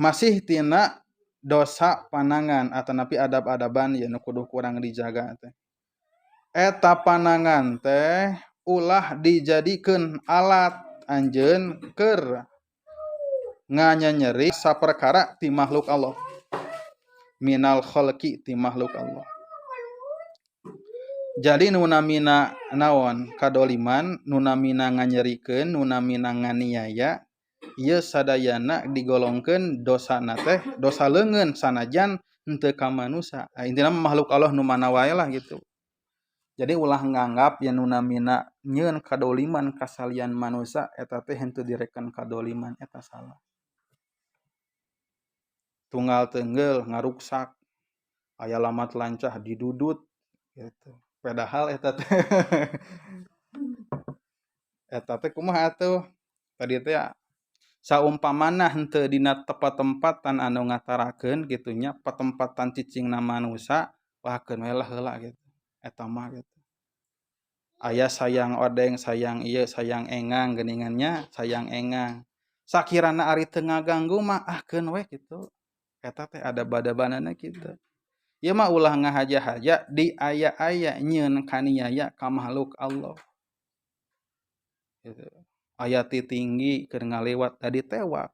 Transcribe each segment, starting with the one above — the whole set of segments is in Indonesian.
masih tina dosa panangan atau napi adab-adaban ya nu kudu kurang dijaga teh. Eta panangan teh ulah dijadikeun alat anjeun keur nganyanyeri saperkara ti makhluk Allah. Minal khalqi ti makhluk Allah. Jadi nunamina naon kadoliman, nunamina nganyerikeun, nunamina nganiaya, ieu sadayana digolongkeun dosana teh dosa leungeun sanajan henteu ka manusa. Intina makhluk Allah nu mana wae lah gitu. Jadi ulah nganggap yang nunamina nyieun kadoliman kasalian manusia eta teh henteu direken kadoliman eta salah. Tunggal teungeul ngaruksak aya lamat lancah didudut gitu. Padahal eta teh eta teh kumaha atuh? Tadi teh saumpamana henteu dina tempat-tempatan anu ngatarakeun kitu nya, patempatan cicingna manusia wahkeun we lah heula gitu. Eta mah gitu. Aya sayang odeng, sayang ieu, sayang engang geuningannya, sayang engang. Sakirana ari teu ngaganggu mah ahkeun we kitu. Eta teh adab-adabanana kitu. Ieu mah ulah ngahaja-haja di aya-aya nyieun kaniaya ka makhluk Allah. Gitu. Aya ti tinggi keur ngalewat tadi tewak.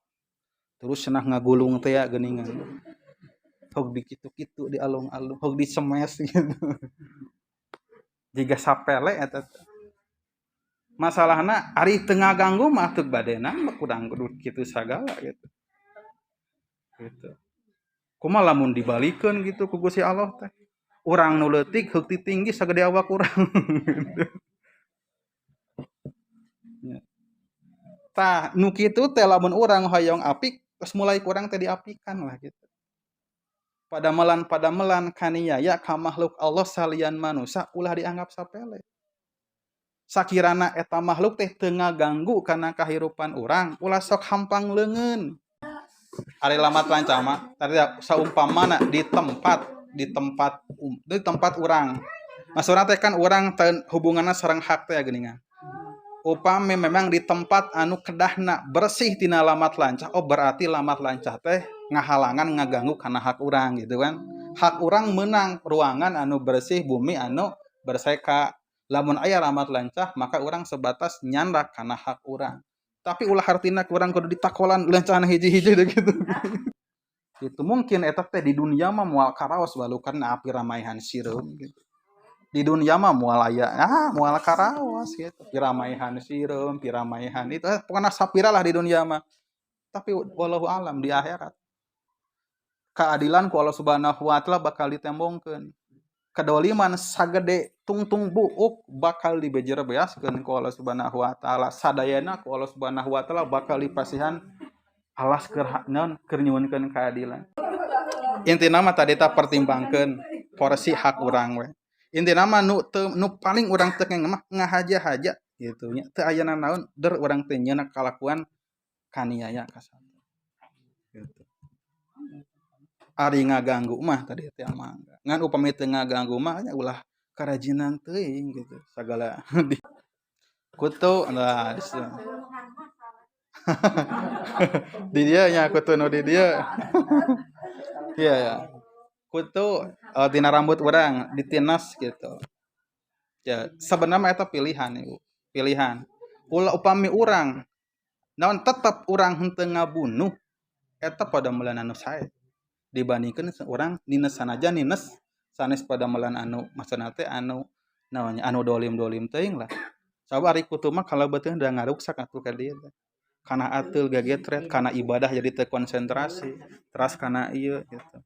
Terus cenah ngagulung teh geuningan. Hog di kitu-kitu di alung-alung, hog dicemes gitu. Jiga sapele eta teh. Masalahna ari teu ngaganggu mah teu badena kurang kudu kitu sagala gitu. Gitu. Kumaha lamun dibalikeun gitu ku Gusti Allah teh. Urang nu leutik heuk ti tinggi sagede awak urang. Gitu. Tah nu kitu teh lamun urang hoyong apik geus mulai kurang teh diapikan lah gitu. Padamelan kaniaya ka makhluk Allah salian manusia ulah dianggap sapele. Sakirana eta makhluk teh teu ngaganggu kana kahirupan urang, ulah sok hampang leungeun. Ari lamat lancah mah tadi saumpamana di tempat urang. Maksudna teh kan urang hubunganna sareng hak teh geuningan. Upami memang di tempat anu kedahna bersih tina lamat lancah, oh berarti lamat lancah teh ngahalangan ngaganggu kana hak urang gitu kan. Hak urang meunang ruangan anu bersih, bumi anu berseka. Lamun aya lamat lancah maka urang sebatas nyandak kana hak urang. Tapi ulah hartina urang kudu ditakolan lancahna hiji-hiji gitu. Itu mungkin eta teh di dunia mah moal karaos balukan api ramaihan sireum gitu. Di dunia mah moal aya moal karaos gitu. Piramaihan sireum, piramaihan itu pokona sapira lah di dunia mah. Tapi wallahu alam di akhirat keadilan ku Allah Subhanahu wa taala bakal ditembongkeun. Kedoliman sagede tungtung buuk bakal dibejer beaskeun ku Allah Subhanahu wa taala. Sadayana ku Allah Subhanahu wa taala bakal dipasihan alas keur nyuwunkeun keadilan. Intina mah tadi ta pertimbangkeun porsi hak urang we. Intina mah nu paling urang teu mah ngahaja-haja gitu nya. Teu aya naon der urang teh nyieuna kalakuan kaniaya ka saha. Gitu. Ari ngaganggu mah tadi teh mangga. Ngan upami teu ngaganggu mah nya ulah karajinan teuing gitu. Sagala kutu nah di dieu nya kutu nu di dieu. Iya ya. Kutu tina rambut urang ditinas gitu. Ya, sebenarnya eta pilihan Ibu. Pilihan. Ulah upami urang naon tetep urang henteu ngabunuh eta padamelan anu sae. Dibandingkeun urang nines sanajan nines sanes padamelan anu maksudna teh anu naonnya anu dolim-dolim teuing lah. Sabab ari kutu mah kalebeuteun da ngaruksak atuh ka dieu teh. Kana ateul gagetret, kana ibadah jadi teu konsentrasi, teras kana ieu gitu.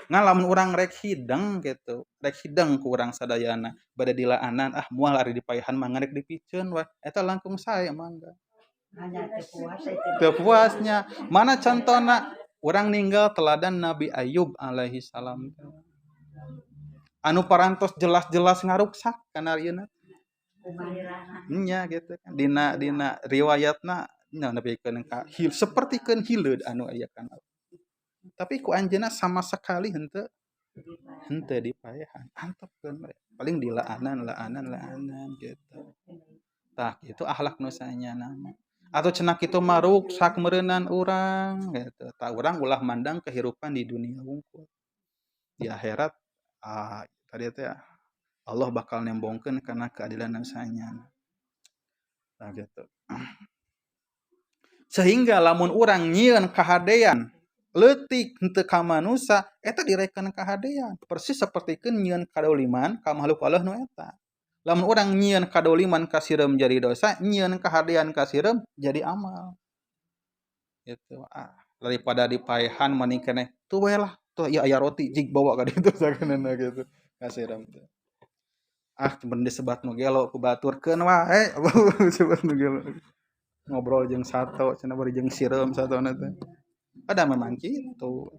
Ngan lamun urang rek hideng gitu, rek hideng ku urang sadayana bade dilaanan moal ari dipaehan mah ngarek dipikeun we, eta langkung sae mangga. Teu puasnya. Mana contona? Urang ninggal teladan Nabi Ayub alaihi salam. Anu parantos jelas-jelas ngaruksak kana rieuna. Nya gitu kan. Dina riwayatna nepikeun ka sapertikeun hileud anu aya kana. Tapi ku anjeunna sama sekali henteu dipaehan. Antepkeun we. Paling dilaanan gitu. Tah itu akhlak nu saenyana. atau cenah kitu maruk sak meureunnan urang gitu. Tah urang ulah mandang kehidupan di dunia hungkul. Di akhirat tadi teh Allah bakal nembongkeun kana keadilan sanyana. Nah gitu. Sehingga lamun urang nyieun kahadean leutik henteu ka manusa eta direken kahadean. Persis sapertikeun nyieun kadoliman ka makhluk Allah nu eta. Lamun urang nyieun kadoliman ka sireum jadi dosa, nyieun kahadean ka sireum jadi amal. Gitu. Daripada dipaehan mending keneh tuh we lah, tuh ieu aya roti jig bawa ka ditu sakeunana gitu. Ka sireum teh. Cuman disebat nu gelo ku baturkeun wae. Sebat nu gelo. Ngobrol jeung sato cenah bari jeung sireum satona teh. Ada memang kitu.